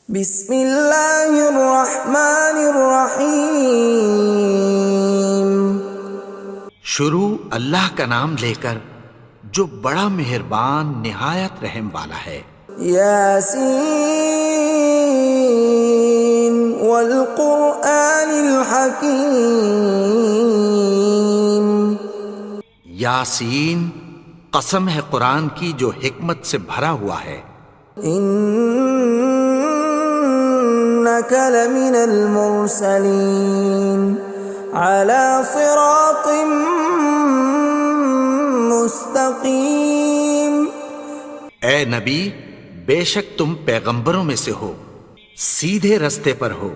بسم اللہ الرحمن الرحیم۔ شروع اللہ کا نام لے کر جو بڑا مہربان نہایت رحم والا ہے۔ یاسین والقرآن الحکیم۔ یاسین، قسم ہے قرآن کی جو حکمت سے بھرا ہوا ہے۔ انک لمن المرسلین علی صراط مستقیم۔ اے نبی، بے شک تم پیغمبروں میں سے ہو، سیدھے رستے پر ہو۔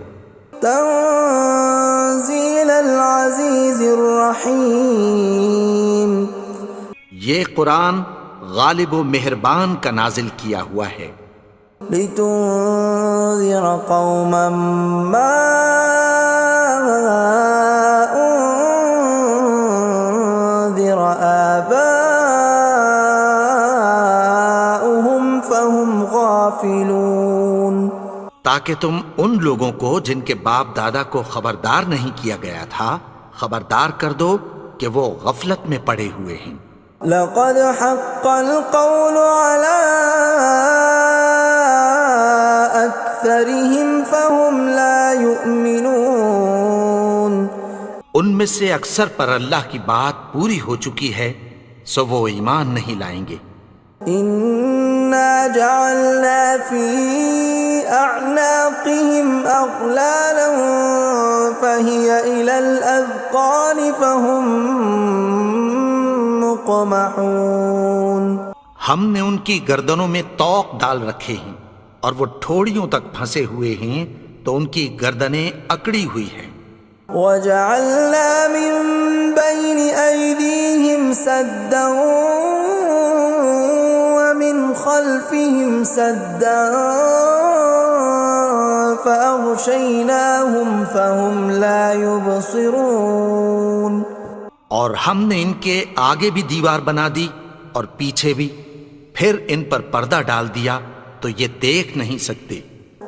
تنزیل العزیز الرحیم۔ یہ قرآن غالب و مہربان کا نازل کیا ہوا ہے۔ لتنذر قوما ما انذر آباؤهم فهم غافلون۔ تاکہ تم ان لوگوں کو جن کے باپ دادا کو خبردار نہیں کیا گیا تھا خبردار کر دو کہ وہ غفلت میں پڑے ہوئے ہیں۔ لقد حق القول على أكثرهم فهم لا يؤمنون۔ ان میں سے اکثر پر اللہ کی بات پوری ہو چکی ہے سو وہ ایمان نہیں لائیں گے۔ إنا جعلنا في أعناقهم أغلالا فهي إلى الأذقان فهم مقمحون۔ ہم نے ان کی گردنوں میں طوق ڈال رکھے ہیں اور وہ ٹھوڑیوں تک پھنسے ہوئے ہیں تو ان کی گردنیں اکڑی ہوئی ہیں۔ وَجَعَلْنَا مِن بَيْنِ أَيْدِيهِمْ سَدًّا وَمِنْ خَلْفِهِمْ سَدًّا فَأَغْشَيْنَاهُمْ فَهُمْ لَا يُبْصِرُونَ۔ اور ہم نے ان کے آگے بھی دیوار بنا دی اور پیچھے بھی، پھر ان پر پردہ ڈال دیا تو یہ دیکھ نہیں سکتے۔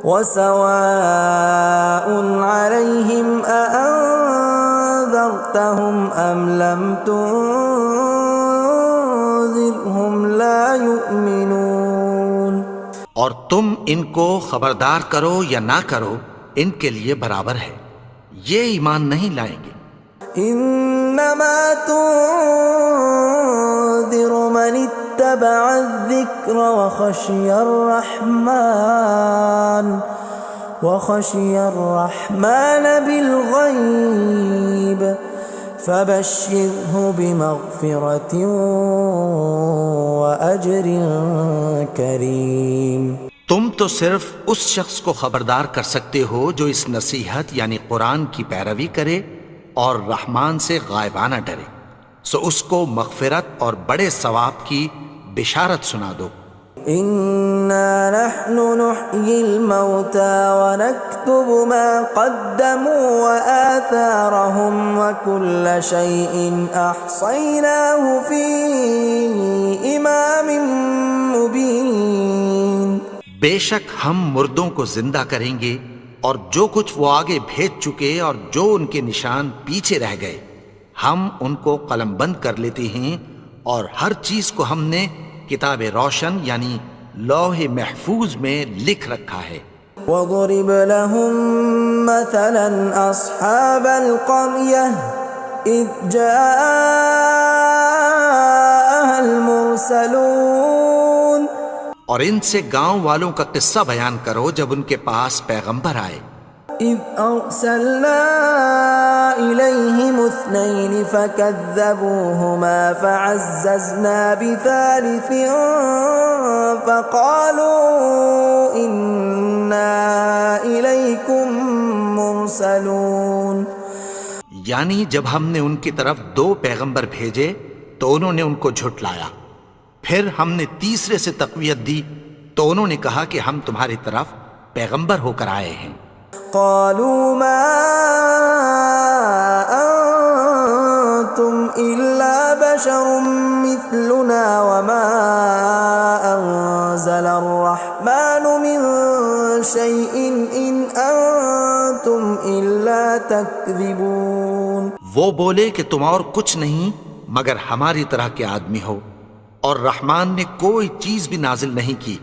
وَسَوَاءٌ عَلَيْهِمْ أَأَنذَرْتَهُمْ أَمْ لَمْ تُنذِرْهُمْ لَا يُؤْمِنُونَ۔ اور تم ان کو خبردار کرو یا نہ کرو ان کے لیے برابر ہے، یہ ایمان نہیں لائیں گے۔ انما تنذر من اتبع الذکر وخشی الرحمن بالغیب فبشرہ بمغفرۃ واجر کریم۔ تم تو صرف اس شخص کو خبردار کر سکتے ہو جو اس نصیحت یعنی قرآن کی پیروی کرے اور رحمان سے غائبانہ ڈرے، سو اس کو مغفرت اور بڑے ثواب کی بشارت سنا دو۔ اِنَّا نَحْنُ نُحْيِي الْمَوْتَى وَنَكْتُبُ مَا قَدَّمُوا وَآثَارَهُمْ وَكُلَّ شَيْءٍ أَحْصَيْنَاهُ فِي إِمَامٍ مُبِينٍ۔ بے شک ہم مردوں کو زندہ کریں گے اور جو کچھ وہ آگے بھیج چکے اور جو ان کے نشان پیچھے رہ گئے ہم ان کو قلم بند کر لیتے ہیں، اور ہر چیز کو ہم نے کتاب روشن یعنی لوح محفوظ میں لکھ رکھا ہے۔ وَضُرِبَ لَهُم مَّثَلًا أَصْحَابَ الْقَرْيَةِ إِذْ جَاءَهَا الْمُرْسَلُونَ۔ اور ان سے گاؤں والوں کا قصہ بیان کرو جب ان کے پاس پیغمبر آئے۔ إِذْ أَرْسَلْنَا إِلَيْهِمُ اثْنَيْنِ فَكَذَّبُوهُمَا فَعَزَّزْنَا بِثَالِثٍ فَقَالُوا إِنَّا إِلَيْكُمْ مُرْسَلُونَ۔ یعنی جب ہم نے ان کی طرف 2 پیغمبر بھیجے تو انہوں نے ان کو جھٹلایا، پھر ہم نے تیسرے سے تقویت دی تو انہوں نے کہا کہ ہم تمہاری طرف پیغمبر ہو کر آئے ہیں۔ قالوا ما انتم الا بشر مثلنا وما انزل الرحمن من شيء إن أنتم إلا تكذبون. وہ بولے کہ تم اور کچھ نہیں مگر ہماری طرح کے آدمی ہو، اور رحمان نے کوئی چیز بھی نازل نہیں کی،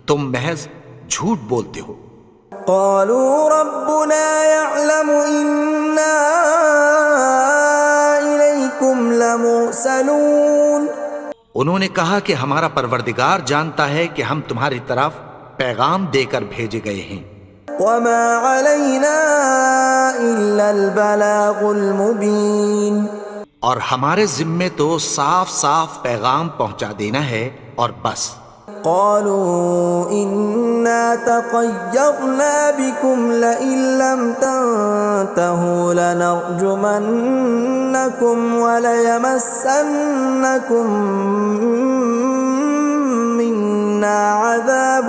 تم محض جھوٹ بولتے ہو. قالوا ربنا يعلم إنا إليكم لمرسلون. انہوں نے کہا کہ ہمارا پروردگار جانتا ہے کہ ہم تمہاری طرف پیغام دے کر بھیجے گئے ہیں. وما علينا إلا البلاغ المبين. اور ہمارے ذمے تو صاف صاف پیغام پہنچا دینا ہے اور بس. قالوا إنا تطيرنا بكم لئن لم تنتهوا لنرجمنكم وليمسنكم منا عذاب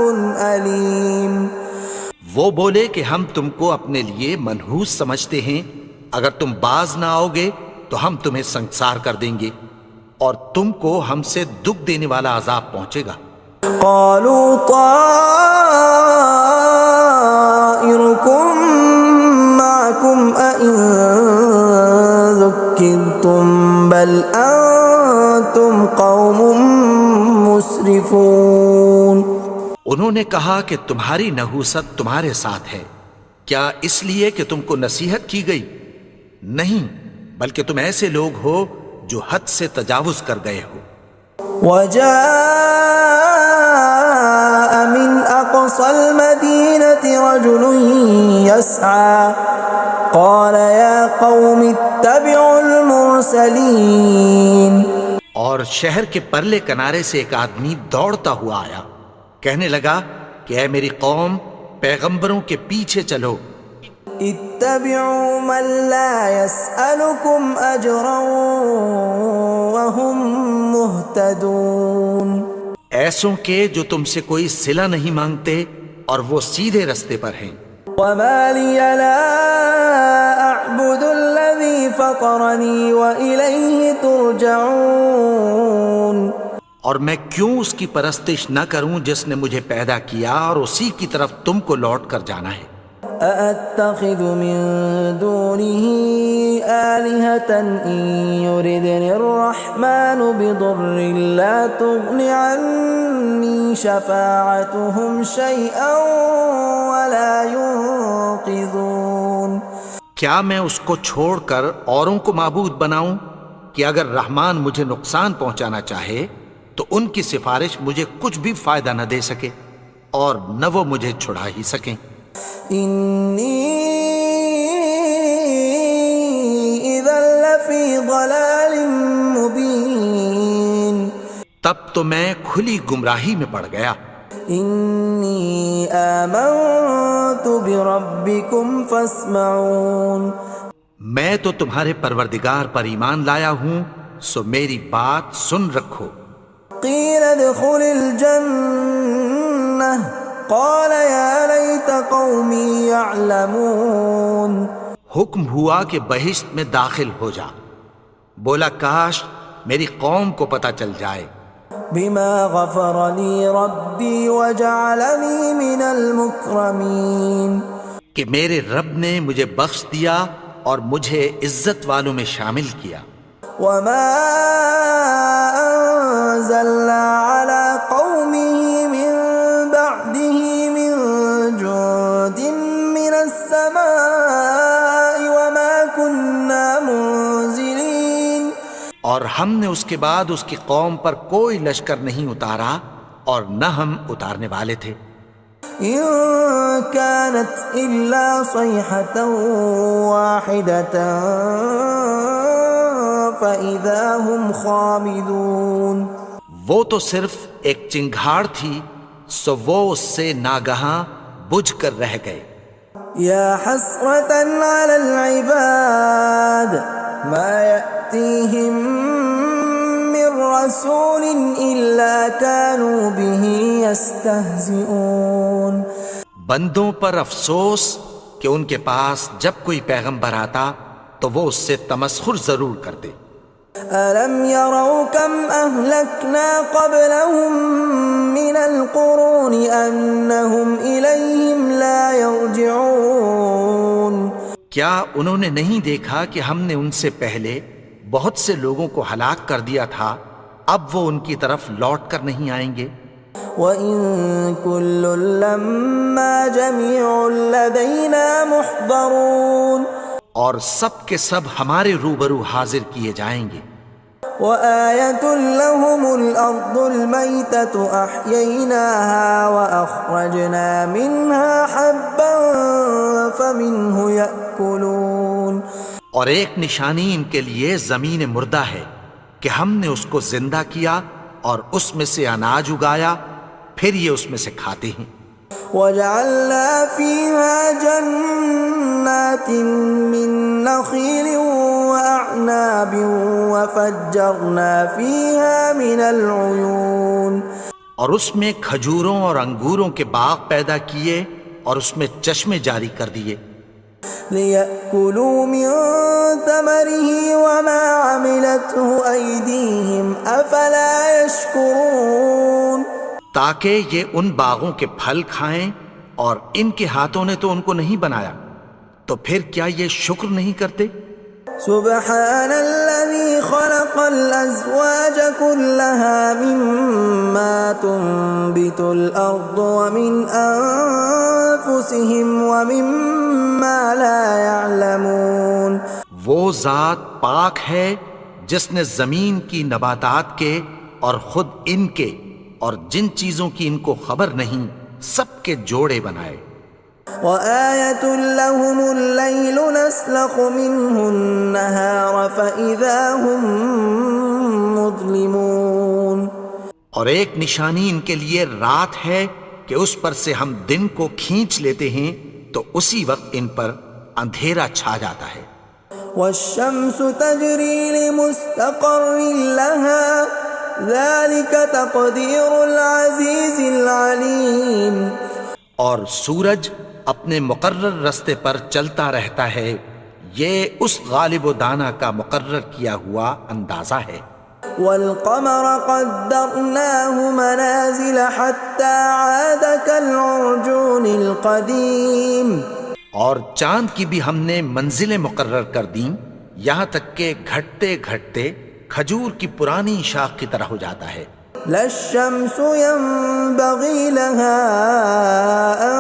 أليم. وہ بولے کہ ہم تم کو اپنے لیے منحوس سمجھتے ہیں، اگر تم باز نہ آؤ گے تو ہم تمہیں سنسار کر دیں گے اور تم کو ہم سے دکھ دینے والا عذاب پہنچے گا. قالوا طائركم معكم أئن ذكرتم بل أنتم قوم مسرفون. انہوں نے کہا کہ تمہاری نحوست تمہارے ساتھ ہے، کیا اس لیے کہ تم کو نصیحت کی گئی؟ نہیں، بلکہ تم ایسے لوگ ہو جو حد سے تجاوز کر گئے ہو. وجاء من أقصى المدينة رجل يسعى قال يا قوم اتبعوا المرسلين. اور شہر کے پرلے کنارے سے ایک آدمی دوڑتا ہوا آیا، کہنے لگا کہ اے میری قوم، پیغمبروں کے پیچھے چلو. اتبعوا من لا يسألكم أجرا وهم مهتدون. ایسوں کے جو تم سے کوئی صلہ نہیں مانگتے اور وہ سیدھے رستے پر ہیں. وما لي لا أعبد الذي فطرني وإليه ترجعون. اور میں کیوں اس کی پرستش نہ کروں جس نے مجھے پیدا کیا اور اسی کی طرف تم کو لوٹ کر جانا ہے. أأتخذ من دونه آلهة إن يردني الرحمن بضر لا تغن عني شفاعتهم شيئا ولا ينقذون. کیا میں اس کو چھوڑ کر اوروں کو معبود بناؤں کہ اگر رحمان مجھے نقصان پہنچانا چاہے تو ان کی سفارش مجھے کچھ بھی فائدہ نہ دے سکے اور نہ وہ مجھے چھڑا ہی سکیں. إني إذا لفي ضلال مبين. تب تو میں کھلی گمراہی میں پڑ گیا. إني آمنت بربكم فاسمعون. میں تو تمہارے پروردگار پر ایمان لایا ہوں، سو میری بات سن رکھو. قيل ادخل الجنة قال يا ليت قومي يعلمون. حکم ہوا کہ بہشت میں داخل ہو جا. بولا کاش میری قوم کو پتہ چل جائے. بما غفر لي ربي وجعلني من المكرمين. کہ میرے رب نے مجھے بخش دیا اور مجھے عزت والوں میں شامل کیا. وما أنزلنا على قومه من بعده من جند من السماء وما كنا منزلين. اور ہم نے اس کے بعد اس کی قوم پر کوئی لشکر نہیں اتارا اور نہ ہم اتارنے والے تھے. إن كانت إلا صيحة واحدة فإذا هم خامدون. وہ تو صرف ایک چنگھاڑ تھی، سو وہ اس سے ناگہاں بجھ کر رہ گئے. يا حسرة على العباد ما يأتيهم من رسول إلا كانوا به يستهزئون. بندوں پر افسوس کہ ان کے پاس جب کوئی پیغمبر آتا تو وہ اس سے تمسخر ضرور کرتے. أَلَمْ يَرَوْا كَمْ أَهْلَكْنَا قَبْلَهُمْ مِنَ الْقُرُونِ أَنَّهُمْ إِلَيْهِمْ لَا يَرْجِعُونَ کیا انہوں نے نہیں دیکھا کہ ہم نے ان سے پہلے بہت سے لوگوں کو ہلاک کر دیا تھا، اب وہ ان کی طرف لوٹ کر نہیں آئیں گے؟ وَإِن كُلٌّ لَّمَّا جَمِيعٌ لَّدَيْنَا مُحْضَرُونَ اور سب کے سب ہمارے روبرو حاضر کیے جائیں گے۔ وَآيَةٌ لَّهُمُ الْأَرْضُ الْمَيْتَةُ أَحْيَيْنَاهَا وَأَخْرَجْنَا مِنْهَا حَبًّا فَمِنْهُ يَأْكُلُونَ اور ایک نشانی ان کے لیے زمین مردہ ہے کہ ہم نے اس کو زندہ کیا اور اس میں سے اناج اگایا، پھر یہ اس میں سے کھاتے ہیں۔ وَجَعَلْنَا فِيهَا جَنَّاتٍ مِّن نَّخِيلٍ وَأَعْنَابٍ وَفَجَّرْنَا فِيهَا مِنَ الْعُيُونِ اور اس میں کھجوروں اور انگوروں کے باغ پیدا کیے اور اس میں چشمے جاری کر دیے، لِيَأْكُلُوا مِن ثَمَرِهِ وَمَا عَمِلَتْهُ أَيْدِيهِمْ أَفَلَا يَشْكُرُونَ تاکہ یہ ان باغوں کے پھل کھائیں، اور ان کے ہاتھوں نے تو ان کو نہیں بنایا، تو پھر کیا یہ شکر نہیں کرتے؟ سبحان الذي خلق الأزواج كلها مما تنبت الأرض ومن أنفسهم ومما لا يعلمون وہ ذات پاک ہے جس نے زمین کی نباتات کے اور خود ان کے اور جن چیزوں کی ان کو خبر نہیں سب کے جوڑے بنائے۔ وَآيَةٌ لَّهُمُ اللَّيْلُ نَسْلَخُ مِنْهُ النَّهَارَ فَإِذَا هُمْ مُظْلِمُونَ اور ایک نشانی ان کے لیے رات ہے کہ اس پر سے ہم دن کو کھینچ لیتے ہیں تو اسی وقت ان پر اندھیرا چھا جاتا ہے۔ وَالشَّمْسُ تَجْرِي لِمُسْتَقَرٍّ لَّهَا ذَلِكَ تَقْدِيرُ الْعَزِيزِ الْعَلِيمِ اور سورج اپنے مقرر رستے پر چلتا رہتا ہے، یہ اس غالب و دانا کا مقرر کیا ہوا اندازہ ہے۔ وَالْقَمَرَ قَدَّرْنَاهُ مَنَازِلَ حَتَّى عَادَ كَالْعُرْجُونِ الْقَدِيمِ اور چاند کی بھی ہم نے منزلیں مقرر کر دیں، یہاں تک کہ گھٹتے گھٹتے کھجور کی پرانی شاخ کی طرح ہو جاتا ہے۔ لا الشمس ينبغي لها أن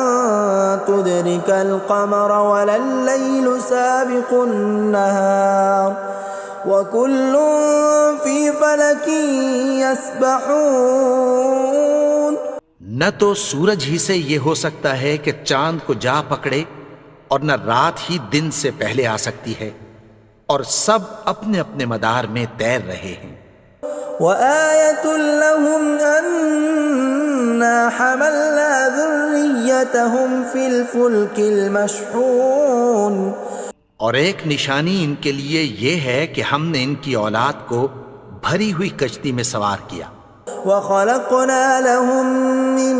تدرك القمر ولا الليل سابق النهار وكل في فلك يسبحون نہ تو سورج ہی سے یہ ہو سکتا ہے کہ چاند کو جا پکڑے، اور نہ رات ہی دن سے پہلے آ سکتی ہے، اور سب اپنے اپنے مدار میں تیر رہے ہیں۔ وَآيَةٌ لَّهُمْ أَنَّا حَمَلْنَا ذُرِّيَّتَهُمْ فِي الْفُلْكِ الْمَشْحُونِ اور ایک نشانی ان کے لیے یہ ہے کہ ہم نے ان کی اولاد کو بھری ہوئی کشتی میں سوار کیا۔ وَخَلَقْنَا لَهُم مِّن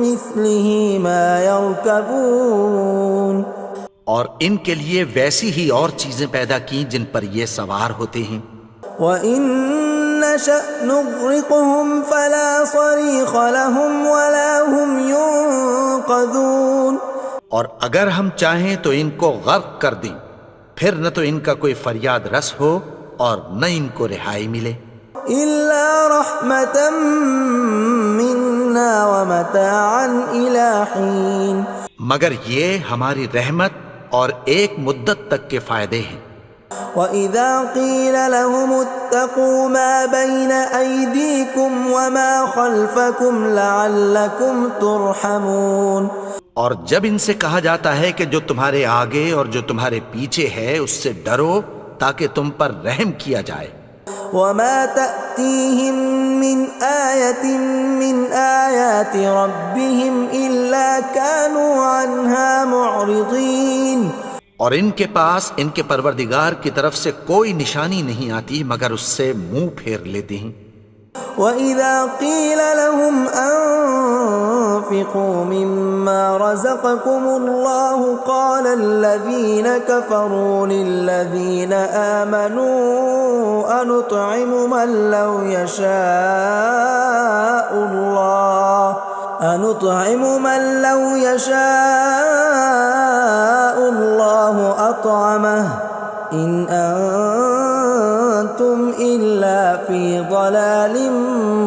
مِّثْلِهِ مَا يَرْكَبُونَ اور ان کے لیے ویسی ہی اور چیزیں پیدا کی جن پر یہ سوار ہوتے ہیں۔ وَإِن نَّشَأْ نُغْرِقْهُمْ فَلَا صَرِيخَ لَهُمْ وَلَا هُمْ يُنقَذُونَ اور اگر ہم چاہیں تو ان کو غرق کر دیں، پھر نہ تو ان کا کوئی فریاد رس ہو اور نہ ان کو رہائی ملے۔ إِلَّا رَحْمَةً مِّنَّا وَمَتَاعًا إِلَىٰ حِينٍ مگر یہ ہماری رحمت اور ایک مدت تک کے فائدے ہیں۔ وَإِذَا قِيلَ لَهُمُ اتَّقُوا مَا بَيْنَ أَيْدِيكُمْ وَمَا خَلْفَكُمْ لَعَلَّكُمْ تُرْحَمُونَ اور جب ان سے کہا جاتا ہے کہ جو تمہارے آگے اور جو تمہارے پیچھے ہے اس سے ڈرو تاکہ تم پر رحم کیا جائے۔ وَمَا تَأْتِيهِم مِّنْ آيَةٍ مِّنْ آيَاتِ رَبِّهِمْ إِلَّا كَانُوا عَنْهَا مُعْرِضِينَ اور ان کے پاس ان کے پروردگار کی طرف سے کوئی نشانی نہیں آتی مگر اس سے منہ پھیر لیتے ہیں۔ وَإِذَا قِيلَ لَهُمْ أَنفِقُوا مِمَّا رَزَقَكُمُ اللَّهُ قَالَ الَّذِينَ كَفَرُوا لِلَّذِينَ آمَنُوا أَنُطْعِمُ مَن لَّوْ يَشَاءُ اللَّهُ أَطْعَمَهُ إِنْ أَنْتُمْ إِلَّا فِي ضَلَالٍ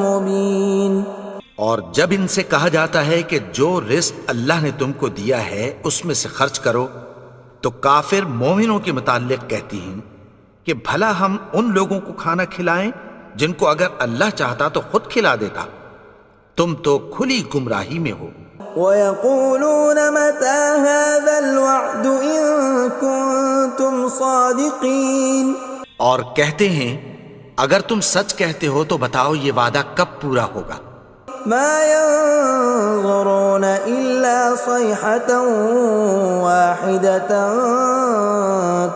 مُبِينٍ۔ اور جب ان سے کہا جاتا ہے کہ جو رزق اللہ نے تم کو دیا ہے اس میں سے خرچ کرو، تو کافر مومنوں کے متعلق کہتی ہیں کہ بھلا ہم ان لوگوں کو کھانا کھلائیں جن کو اگر اللہ چاہتا تو خود کھلا دیتا، تم تو کھلی گمراہی میں ہو۔ وَيَقُولُونَ مَتَى هَذَا الْوَعْدُ إِن كُنتُمْ صَادِقِينَ، اور کہتے ہیں اگر تم سچ کہتے ہو تو بتاؤ یہ وعدہ کب پورا ہوگا۔ مَا يَنظُرُونَ إِلَّا صَيْحَةً وَاحِدَةً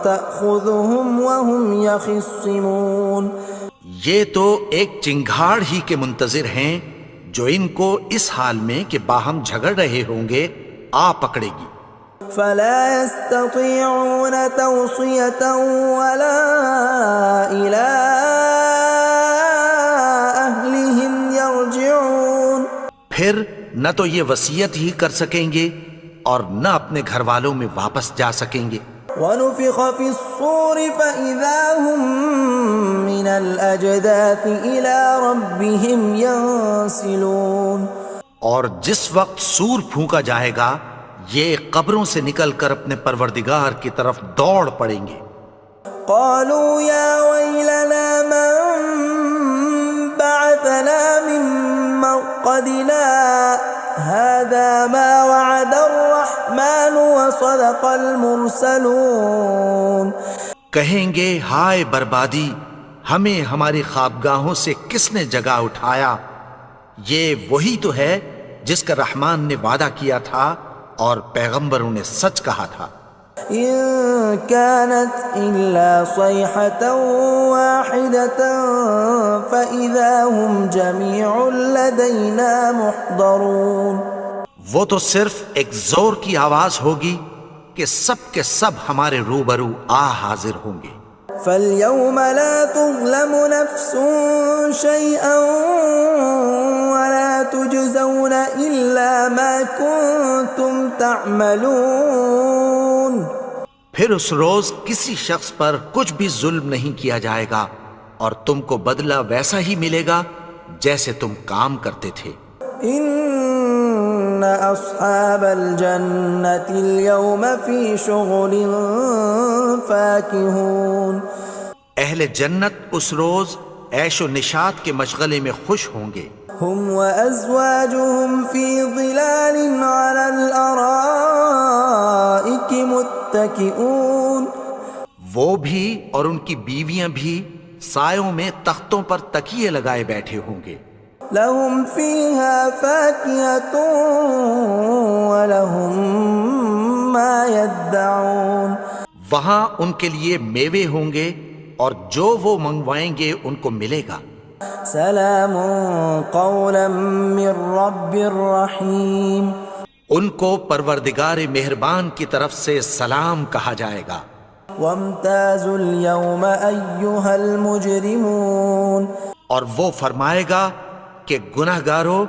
تَأْخُذُهُمْ وَهُمْ يَخِصِّمُونَ، یہ تو ایک چنگھاڑ ہی کے منتظر ہیں جو ان کو اس حال میں کہ باہم جھگڑ رہے ہوں گے آ پکڑے گی۔ فَلَا يَسْتَطِيعُونَ تَوْصِيَةً وَلَا إِلَىٰ أَهْلِهِمْ يَرْجِعُونَ، پھر نہ تو یہ وصیت ہی کر سکیں گے اور نہ اپنے گھر والوں میں واپس جا سکیں گے۔ وَنُفِخَ فِي الصُّورِ فَإِذَا هُم مِّنَ الْأَجْدَاثِ إِلَىٰ رَبِّهِمْ يَنسِلُونَ، اور جس وقت سور پھونکا جائے گا یہ قبروں سے نکل کر اپنے پروردگار کی طرف دوڑ پڑیں گے۔ قَالُوا يَا وَيْلَنَا مَن بَعَثَنَا مِن مَّرْقَدِنَا هَٰذَا مَا وَعَدَ الرَّحْمَٰنُ وَصَدَقَ الْمُرْسَلُونَ، کہیں گے ہائے بربادی، ہمیں ہماری خوابگاہوں سے کس نے جگا اٹھایا، یہ وہی تو ہے جس کا رحمان نے وعدہ کیا تھا اور پیغمبروں نے سچ کہا تھا۔ إِن كَانَتْ إِلَّا صَيْحَةً وَاحِدَةً فَإِذَا هُمْ جَمِيعٌ لَدَيْنَا مُحْضَرُونَ، وہ تو صرف ایک زور کی آواز ہوگی کہ سب کے سب ہمارے روبرو آ حاضر ہوں گے۔ فَالْيَوْمَ لَا تُظْلَمُ نَفْسٌ شَيْئًا وَلَا تُجْزَوْنَ إِلَّا مَا كُنتُمْ تَعْمَلُونَ، پھر اس روز کسی شخص پر کچھ بھی ظلم نہیں کیا جائے گا اور تم کو بدلہ ویسا ہی ملے گا جیسے تم کام کرتے تھے۔ إِنَّ أَصْحَابَ الْجَنَّةِ الْيَوْمَ فِي شُغُلٍ فَاكِهُونَ، اہل جنت اس روز عیش و نشاط کے مشغلے میں خوش ہوں گے۔ هُمْ وَأَزْوَاجُهُمْ فِي ظِلَالٍ عَلَى الْأَرَائِكِ مُتَّكِئُونَ، وہ بھی اور ان کی بیویاں بھی سایوں میں تختوں پر تکیے لگائے بیٹھے ہوں گے۔ لَهُمْ فِيهَا فَاكِهَةٌ وَلَهُمْ مَا يَدَّعُونَ، وہاں ان کے لیے میوے ہوں گے اور جو وہ منگوائیں گے ان کو ملے گا۔ سلام قولا من رب رحیم، ان کو پروردگار مہربان کی طرف سے سلام کہا جائے گا۔ وامتازوا اليوم ایھا المجرمون، اور وہ فرمائے گا کہ گنہگارو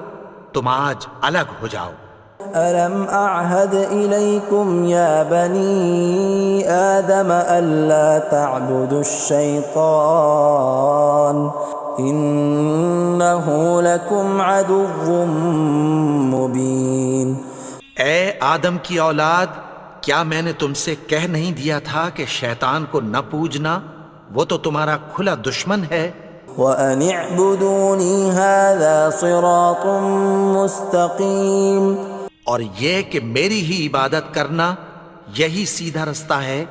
تم آج الگ ہو جاؤ۔ ألم أعهد إليكم يا بني آدم ألا تعبدوا الشيطان إنه لكم عدو مبين۔ اے آدم کی اولاد، کیا میں نے تم سے کہہ نہیں دیا تھا کہ شیطان کو نہ پوجنا، وہ تو تمہارا کھلا دشمن ہے۔ وَأَنِ اعْبُدُونِي هَذَا صِرَاطٌ مُسْتَقِيمٌ، اور یہ کہ میری ہی عبادت کرنا یہی سیدھا رستہ ہے۔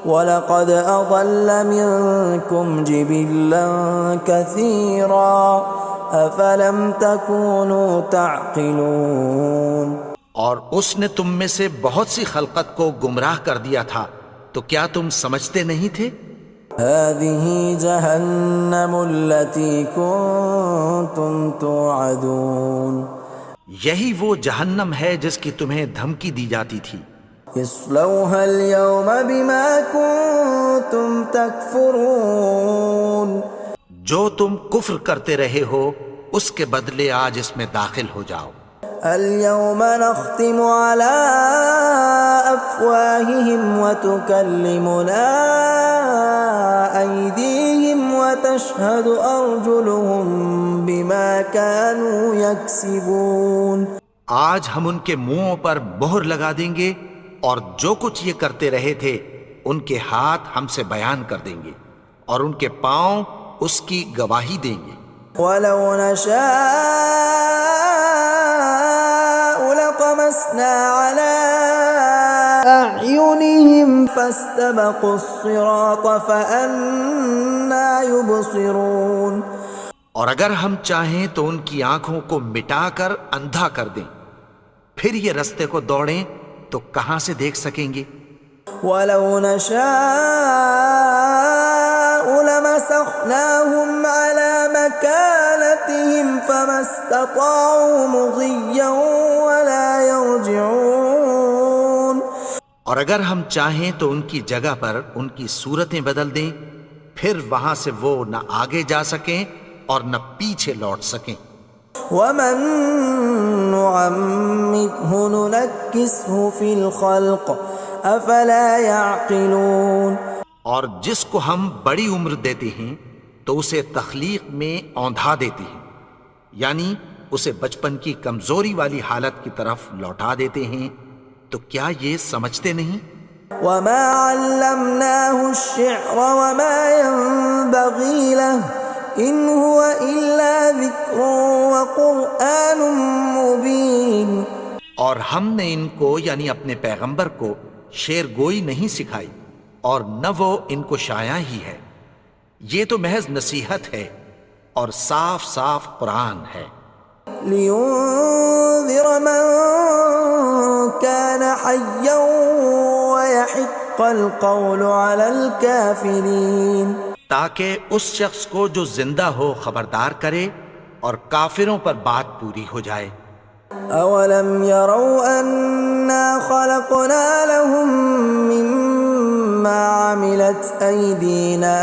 وَلَقَدْ أَضَلَّ مِنكُمْ جِبِلًّا كَثِيرًا أَفَلَمْ تَكُونُوا تَعْقِلُونَ، اور اس نے تم میں سے بہت سی خلقت کو گمراہ کر دیا تھا، تو کیا تم سمجھتے نہیں تھے؟ هذه جهنم التي كنتم توعدون یہی وہ جہنم ہے جس کی تمہیں دھمکی دی جاتی تھی. اصلوها اليوم بما كنتم تكفرون جو تم کفر کرتے رہے ہو اس کے بدلے آج اس میں داخل ہو جاؤ. اليوم نختم على أفواههم وتكلمنا أيديهم وتشهد أرجلهم بما كانوا يكسبون. آج ہم ان کے منہوں پر مہر لگا دیں گے اور جو کچھ یہ کرتے رہے تھے ان کے ہاتھ ہم سے بیان کر دیں گے اور ان کے پاؤں اس کی گواہی دیں گے. ولو نشاء لطمسنا على أعينهم فاستبقوا الصراط فأنى يبصرون. اور اگر ہم چاہیں تو ان کی آنکھوں کو مٹا کر اندھا کر دیں، پھر یہ رستے کو دوڑیں تو کہاں سے دیکھ سکیں گے. ولو نشاء لمسخناهم على مكانتهم فما استطاعوا مضيا ولا يرجعون. اور اگر ہم چاہیں تو ان کی جگہ پر ان کی صورتیں بدل دیں، پھر وہاں سے وہ نہ آگے جا سکیں اور نہ پیچھے لوٹ سکیں. ومن نعمره ننكسه في الخلق افلا يعقلون. اور جس کو ہم بڑی عمر دیتے ہیں تو اسے تخلیق میں اوندھا دیتے ہیں، یعنی اسے بچپن کی کمزوری والی حالت کی طرف لوٹا دیتے ہیں. تو کیا یہ سمجھتے نہیں؟ وما علمناه الشعر وما ينبغي له ان هو الا ذکر وقرآن مبین. اور ہم نے ان کو یعنی اپنے پیغمبر کو شعر گوئی نہیں سکھائی اور نہ وہ ان کو شایع ہی ہے، یہ تو محض نصیحت ہے اور صاف صاف قرآن ہے. لينذر من كان حيا ويحق القول على الكافرين. تاکہ اس شخص کو جو زندہ ہو خبردار کرے اور کافروں پر بات پوری ہو جائے. اولم يروا انا خلقنا لهم مما عملت ايدينا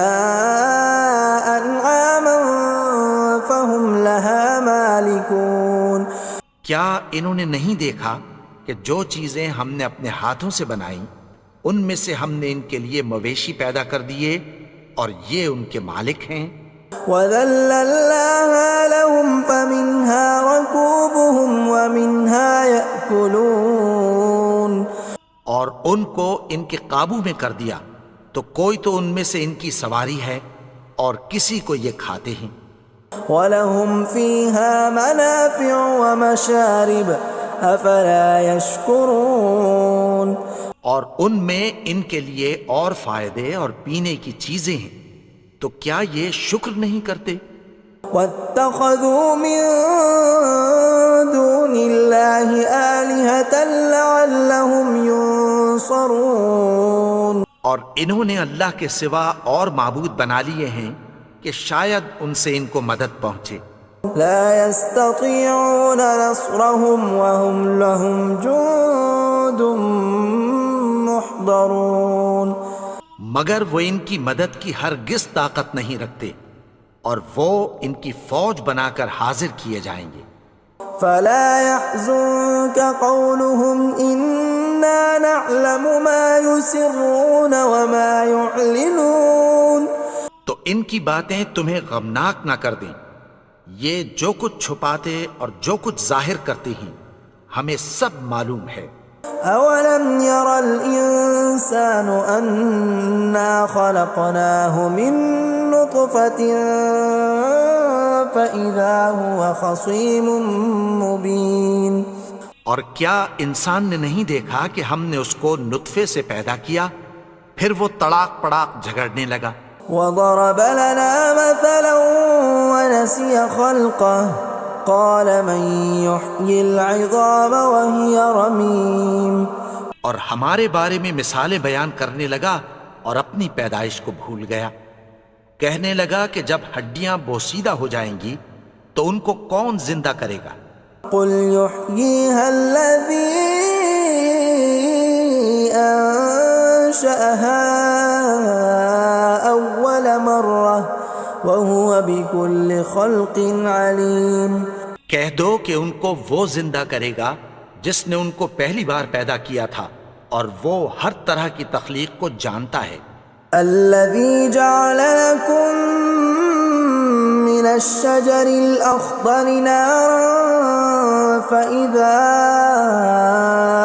انعاما فهم لها مالكون. کیا انہوں نے نہیں دیکھا کہ جو چیزیں ہم نے اپنے ہاتھوں سے بنائیں ان میں سے ہم نے ان کے لیے مویشی پیدا کر دیے اور یہ ان کے مالک ہیں. وَذَلَّلْنَاهَا لَهُمْ فَمِنْهَا رَكُوبُهُمْ وَمِنْهَا يَأْكُلُونَ. اور ان کو ان کے قابو میں کر دیا تو کوئی تو ان میں سے ان کی سواری ہے اور کسی کو یہ کھاتے ہیں. وَلَهُمْ فِيهَا مَنَافِعُ وَمَشَارِبُ أَفَلَا يَشْكُرُونَ. اور ان میں ان کے لیے اور فائدے اور پینے کی چیزیں ہیں، تو کیا یہ شکر نہیں کرتے؟ وَاتَّخَذُوا مِن دُونِ اللَّهِ آلِهَةً لَعَلَّهُمْ يُنصَرُونَ. اور انہوں نے اللہ کے سوا اور معبود بنا لیے ہیں کہ شاید ان سے ان کو مدد پہنچے. لا يستطيعون نصرهم وهم لهم جند محضرون. مگر وہ ان کی مدد کی ہرگز طاقت نہیں رکھتے اور وہ ان کی فوج بنا کر حاضر کیے جائیں گے. فلا يحزنك قولهم إنا نعلم ما يسرون وما يعلنون. تو ان کی باتیں تمہیں غمناک نہ کر دیں، یہ جو کچھ چھپاتے اور جو کچھ ظاہر کرتے ہیں ہمیں سب معلوم ہے. أولم ير الإنسان أنا خلقناه من نطفة فإذا هو خصيم مبين. اور کیا انسان نے نہیں دیکھا کہ ہم نے اس کو نطفے سے پیدا کیا پھر وہ تڑاک پڑاک جھگڑنے لگا. وضرب لنا مثلا ونسي خلقه قال من يحيي العظام وهي رميم. اور ہمارے بارے میں مثالیں بیان کرنے لگا اور اپنی پیدائش کو بھول گیا. کہنے لگا کہ جب ہڈیاں بوسیدہ ہو جائیں گی تو ان کو کون زندہ کرے گا؟ قل يحييها الذي أنشأها أول مرة وهو بكل خلق عليم۔ کہہ دو کہ ان کو وہ زندہ کرے گا جس نے ان کو پہلی بار پیدا کیا تھا اور وہ ہر طرح کی تخلیق کو جانتا ہے۔ الذي جعل لكم من الشجر الأخضر نارا فإذا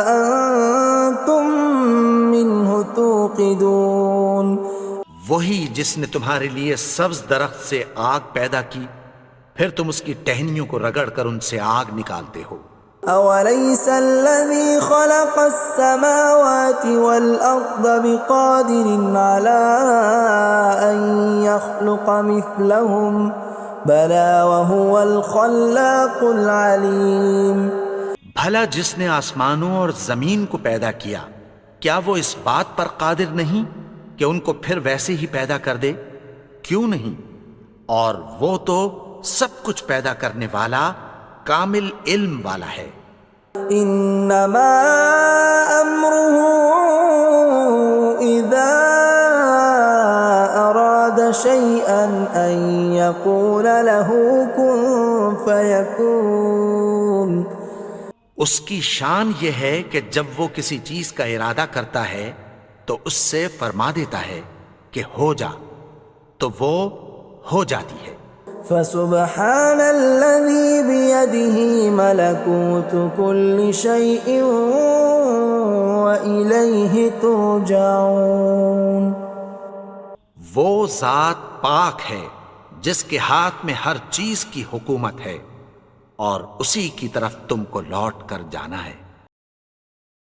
أنتم منه توقدون۔ وہی جس نے تمہارے لیے سبز درخت سے آگ پیدا کی، پھر تم اس کی ٹہنیوں کو رگڑ کر ان سے آگ نکالتے ہو۔ أوليس الذي خلق السماوات والأرض بقادر على أن يخلق مثلهم بلى وهو الخلاق العليم۔ بھلا جس نے آسمانوں اور زمین کو پیدا کیا، کیا وہ اس بات پر قادر نہیں کہ ان کو پھر ویسے ہی پیدا کر دے؟ کیوں نہیں؟ اور وہ تو سب کچھ پیدا کرنے والا، کامل علم والا ہے۔ انما امره اذا اراد شيئا ان يقول له كن فيكون۔ اس کی شان یہ ہے کہ جب وہ کسی چیز کا ارادہ کرتا ہے تو اس سے فرما دیتا ہے کہ ہو جا، تو وہ ہو جاتی ہے۔ فسبحان الذي بيده ملكوت كل شيء وإليه ترجعون۔ وہ ذات پاک ہے جس کے ہاتھ میں ہر چیز کی حکومت ہے اور اسی کی طرف تم کو لوٹ کر جانا ہے۔